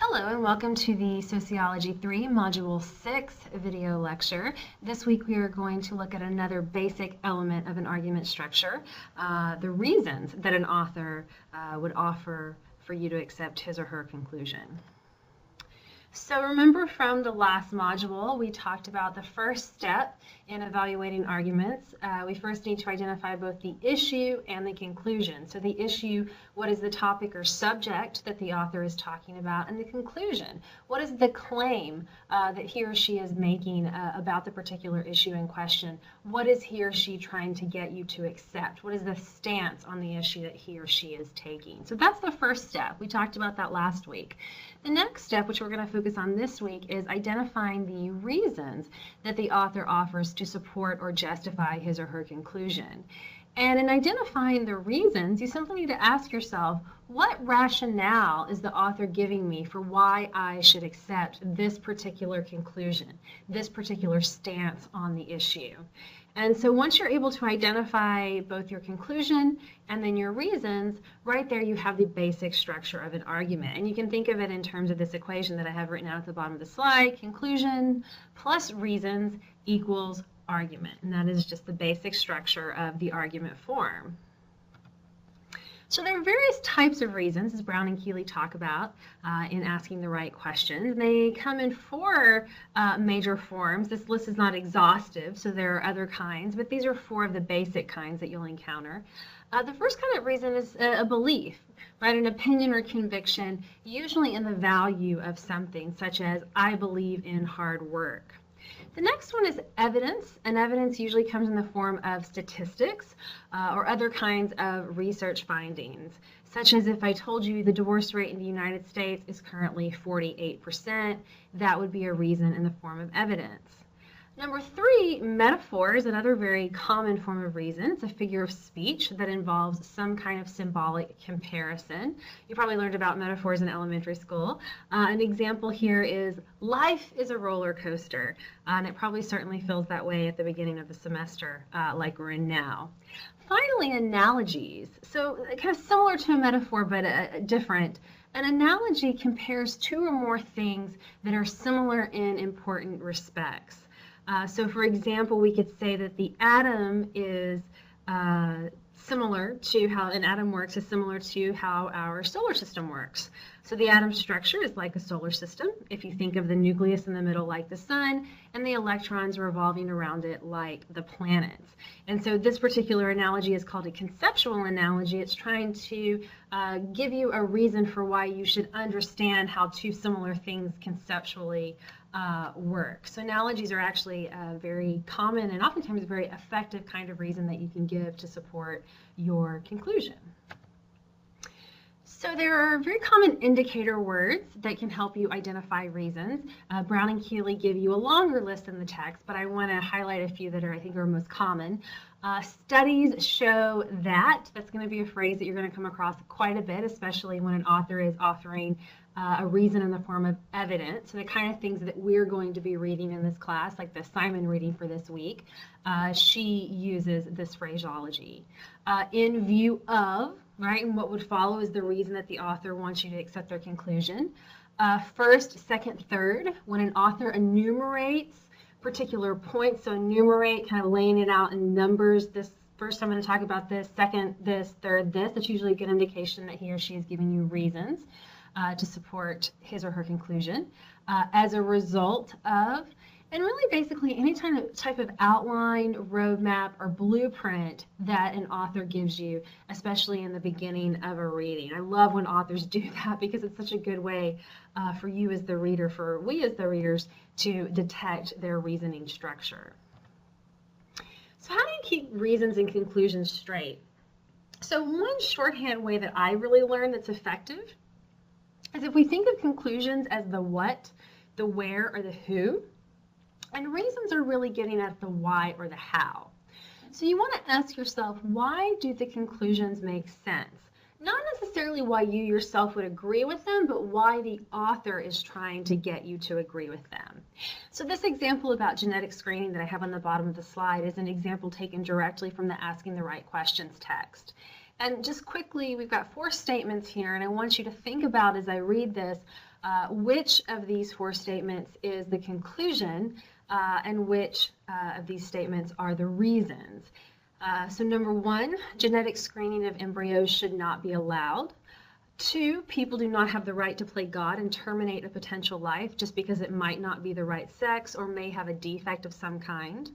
Hello and welcome to the Sociology 3 Module 6 video lecture. This week we are going to look at another basic element of an argument structure, the reasons that an author would offer for you to accept his or her conclusion. So remember from the last module, we talked about the first step in evaluating arguments. We first need to identify both the issue and the conclusion. So the issue, what is the topic or subject that the author is talking about, and the conclusion, what is the claim that he or she is making about the particular issue in question? What is he or she trying to get you to accept? What is the stance on the issue that he or she is taking? So that's the first step. We talked about that last week. The next step, which we're going to focus on this week, is identifying the reasons that the author offers to support or justify his or her conclusion. And in identifying the reasons, you simply need to ask yourself, what rationale is the author giving me for why I should accept this particular conclusion, this particular stance on the issue? And so once you're able to identify both your conclusion and then your reasons, right there you have the basic structure of an argument. And you can think of it in terms of this equation that I have written out at the bottom of the slide: conclusion plus reasons equals argument. And that is just the basic structure of the argument form. So there are various types of reasons, as Brown and Keeley talk about in asking the right questions. They come in four major forms. This list is not exhaustive, so there are other kinds, but these are four of the basic kinds that you'll encounter. The first kind of reason is a belief, right? An opinion or conviction, usually in the value of something, such as, I believe in hard work. The next one is evidence, and evidence usually comes in the form of statistics or other kinds of research findings, such as if I told you the divorce rate in the United States is currently 48%, that would be a reason in the form of evidence. Number three, metaphors, another very common form of reason. It's a figure of speech that involves some kind of symbolic comparison. You probably learned about metaphors in elementary school. An example here is, life is a roller coaster. And it probably certainly feels that way at the beginning of the semester, like we're in now. Finally, analogies. So kind of similar to a metaphor, but different. An analogy compares two or more things that are similar in important respects. So for example, we could say that the atom is similar to how an atom works is similar to how our solar system works. So the atom structure is like a solar system, if you think of the nucleus in the middle like the sun, and the electrons revolving around it like the planets. And so this particular analogy is called a conceptual analogy. It's trying to give you a reason for why you should understand how two similar things conceptually work. So analogies are actually a very common and oftentimes a very effective kind of reason that you can give to support your conclusion. So there are very common indicator words that can help you identify reasons. Brown and Keeley give you a longer list in the text, but I want to highlight a few that I think are most common. Studies show that. That's going to be a phrase that you're going to come across quite a bit, especially when an author is authoring a reason in the form of evidence. So the kind of things that we're going to be reading in this class, like the Simon reading for this week, she uses this phraseology. In view of, right, and what would follow is the reason that the author wants you to accept their conclusion. First, second, third, when an author enumerates particular points, so enumerate, kind of laying it out in numbers. This first I'm going to talk about this, second this, third this. That's usually a good indication that he or she is giving you reasons to support his or her conclusion. As a result of, and really basically any type of outline, roadmap, or blueprint that an author gives you, especially in the beginning of a reading. I love when authors do that because it's such a good way for you as the reader, for we as the readers, to detect their reasoning structure. So how do you keep reasons and conclusions straight? So one shorthand way that I really learned that's effective is if we think of conclusions as the what, the where, or the who, and reasons are really getting at the why or the how. So you want to ask yourself, why do the conclusions make sense? Not necessarily why you yourself would agree with them, but why the author is trying to get you to agree with them. So this example about genetic screening that I have on the bottom of the slide is an example taken directly from the Asking the Right Questions text. And just quickly, we've got 4 statements here, and I want you to think about as I read this, which of these 4 statements is the conclusion and which of these statements are the reasons. So number 1, genetic screening of embryos should not be allowed. 2, people do not have the right to play God and terminate a potential life just because it might not be the right sex or may have a defect of some kind.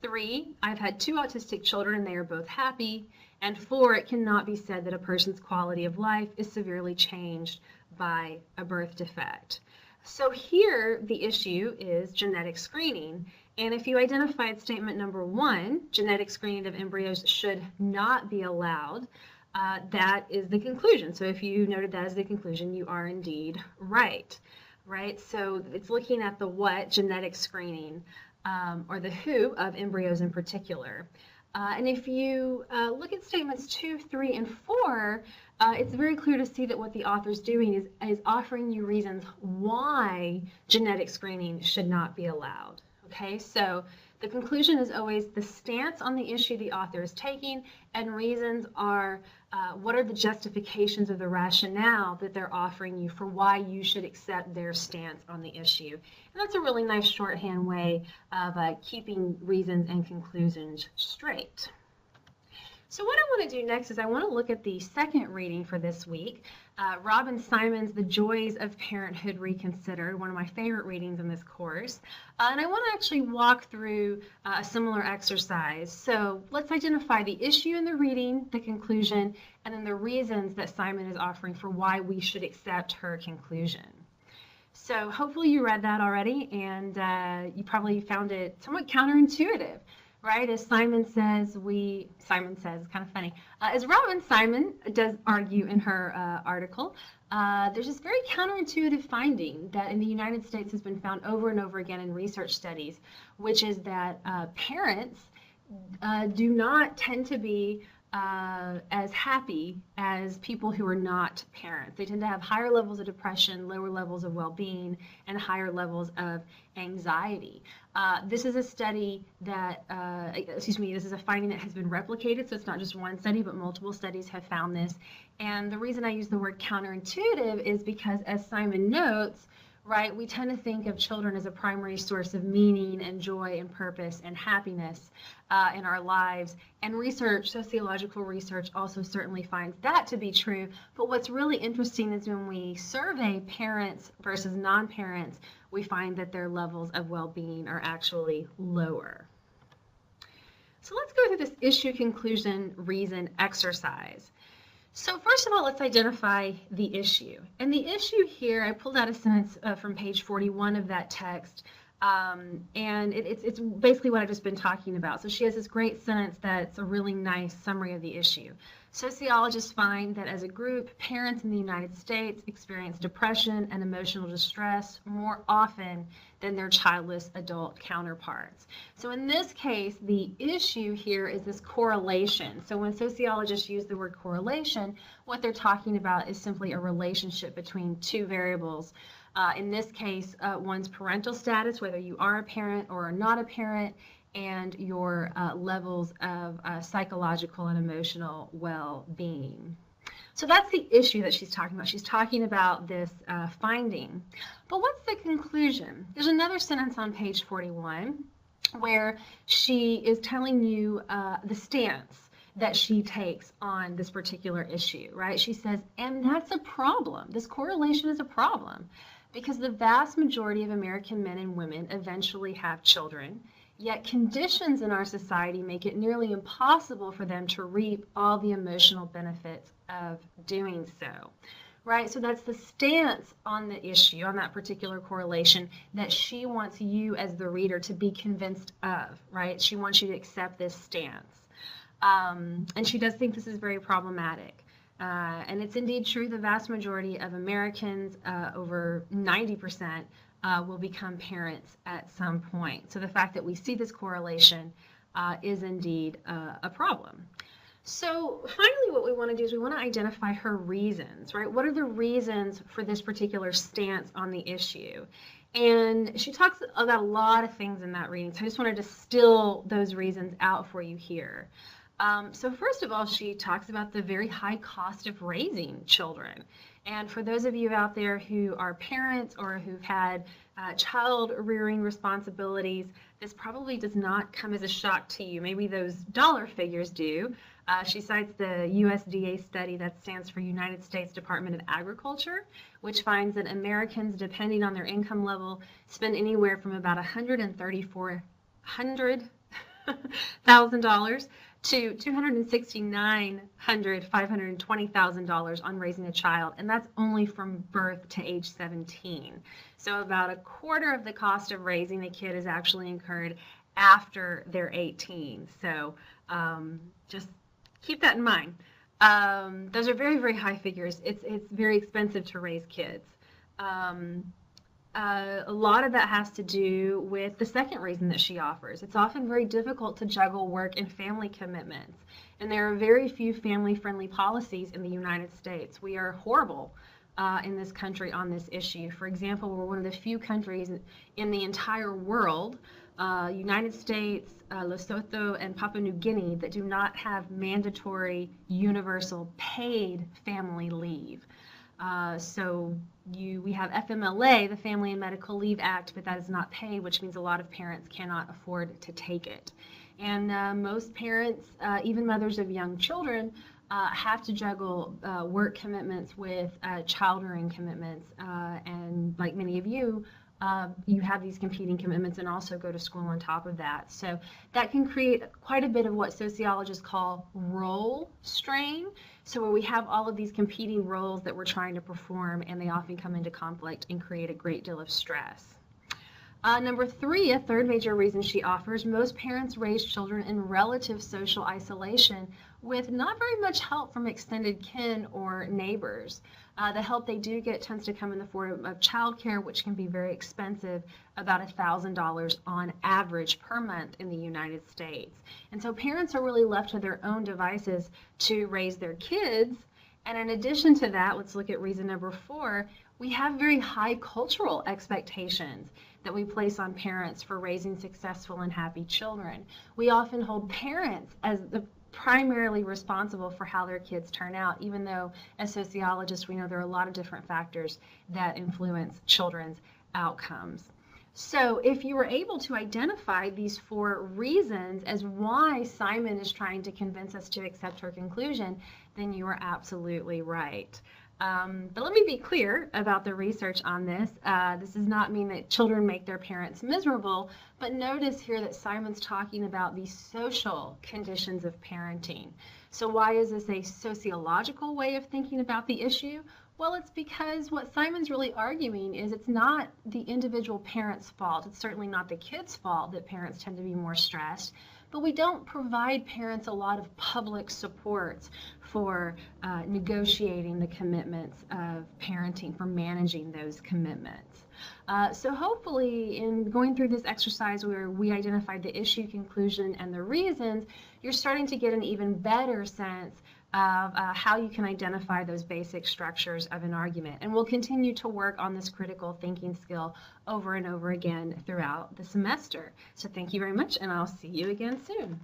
3, I've had 2 autistic children and they are both happy. And 4, it cannot be said that a person's quality of life is severely changed by a birth defect. So here the issue is genetic screening. And if you identified statement number 1, genetic screening of embryos should not be allowed, that is the conclusion. So if you noted that as the conclusion, you are indeed right, right? So it's looking at the what, genetic screening, or the who of embryos in particular. And if you look at statements 2, 3, and 4, it's very clear to see that what the author's doing is offering you reasons why genetic screening should not be allowed. Okay, so the conclusion is always the stance on the issue the author is taking, and reasons are what are the justifications of the rationale that they're offering you for why you should accept their stance on the issue. And that's a really nice shorthand way of keeping reasons and conclusions straight. So what I want to do next is I want to look at the second reading for this week, Robin Simon's The Joys of Parenthood Reconsidered, one of my favorite readings in this course. And I want to actually walk through a similar exercise. So let's identify the issue in the reading, the conclusion, and then the reasons that Simon is offering for why we should accept her conclusion. So hopefully you read that already, and you probably found it somewhat counterintuitive. Right, as Simon says, it's kind of funny, as Robin Simon does argue in her article, there's this very counterintuitive finding that in the United States has been found over and over again in research studies, which is that parents do not tend to be as happy as people who are not parents. They tend to have higher levels of depression, lower levels of well-being, and higher levels of anxiety. This is a study that, this is a finding that has been replicated, so it's not just one study, but multiple studies have found this. And the reason I use the word counterintuitive is because, as Simon notes, right, we tend to think of children as a primary source of meaning and joy and purpose and happiness in our lives. And research, sociological research, also certainly finds that to be true. But what's really interesting is when we survey parents versus non-parents, we find that their levels of well-being are actually lower. So let's go through this issue, conclusion, reason exercise. So first of all, let's identify the issue. And the issue here, I pulled out a sentence from page 41 of that text, and it's basically what I've just been talking about. So she has this great sentence that's a really nice summary of the issue. Sociologists find that as a group, parents in the United States experience depression and emotional distress more often than their childless adult counterparts. So in this case, the issue here is this correlation. So when sociologists use the word correlation, what they're talking about is simply a relationship between two variables. In this case, one's parental status, whether you are a parent or are not a parent, and your levels of psychological and emotional well-being. So that's the issue that she's talking about. She's talking about this finding. But what's the conclusion? There's another sentence on page 41 where she is telling you the stance that she takes on this particular issue, right? She says, and that's a problem. This correlation is a problem because the vast majority of American men and women eventually have children. Yet conditions in our society make it nearly impossible for them to reap all the emotional benefits of doing so, right? So that's the stance on the issue, on that particular correlation, that she wants you as the reader to be convinced of, right? She wants you to accept this stance. And she does think this is very problematic. And it's indeed true, the vast majority of Americans, over 90%, will become parents at some point. So the fact that we see this correlation is indeed a problem. So finally, what we want to do is we want to identify her reasons, right? What are the reasons for this particular stance on the issue? And she talks about a lot of things in that reading, so I just want to distill those reasons out for you here. So first of all, she talks about the very high cost of raising children. And for those of you out there who are parents or who've had child rearing responsibilities, this probably does not come as a shock to you. Maybe those dollar figures do. She cites the USDA study, that stands for United States Department of Agriculture, which finds that Americans, depending on their income level, spend anywhere from about $134,000 to $520,000 on raising a child, and that's only from birth to age 17. So about a quarter of the cost of raising a kid is actually incurred after they're 18. So just keep that in mind. Those are very, very high figures. It's very expensive to raise kids. A lot of that has to do with the second reason that she offers. It's often very difficult to juggle work and family commitments, and there are very few family-friendly policies in the United States. We are horrible in this country on this issue. For example, we're one of the few countries in the entire world, United States, Lesotho, and Papua New Guinea, that do not have mandatory universal paid family leave. We have FMLA, the Family and Medical Leave Act, but that is not paid, which means a lot of parents cannot afford to take it. And most parents, even mothers of young children, have to juggle work commitments with child rearing commitments. And like many of you, you have these competing commitments and also go to school on top of that. So that can create quite a bit of what sociologists call role strain. So where we have all of these competing roles that we're trying to perform, and they often come into conflict and create a great deal of stress. Number three, a third major reason she offers, most parents raise children in relative social isolation with not very much help from extended kin or neighbors. The help they do get tends to come in the form of childcare, which can be very expensive, about $1,000 on average per month in the United States. And so parents are really left to their own devices to raise their kids. And in addition to that, let's look at reason number four, we have very high cultural expectations that we place on parents for raising successful and happy children. We often hold parents as the primarily responsible for how their kids turn out, even though as sociologists we know there are a lot of different factors that influence children's outcomes. So if you were able to identify these four reasons as why Simon is trying to convince us to accept her conclusion, then you are absolutely right. But let me be clear about the research on this. This does not mean that children make their parents miserable, but notice here that Simon's talking about the social conditions of parenting. So why is this a sociological way of thinking about the issue? Well, it's because what Simon's really arguing is it's not the individual parent's fault. It's certainly not the kid's fault that parents tend to be more stressed, but we don't provide parents a lot of public support for negotiating the commitments of parenting, for managing those commitments. So hopefully in going through this exercise where we identified the issue, conclusion, and the reasons, you're starting to get an even better sense of how you can identify those basic structures of an argument. And we'll continue to work on this critical thinking skill over and over again throughout the semester. So thank you very much, and I'll see you again soon.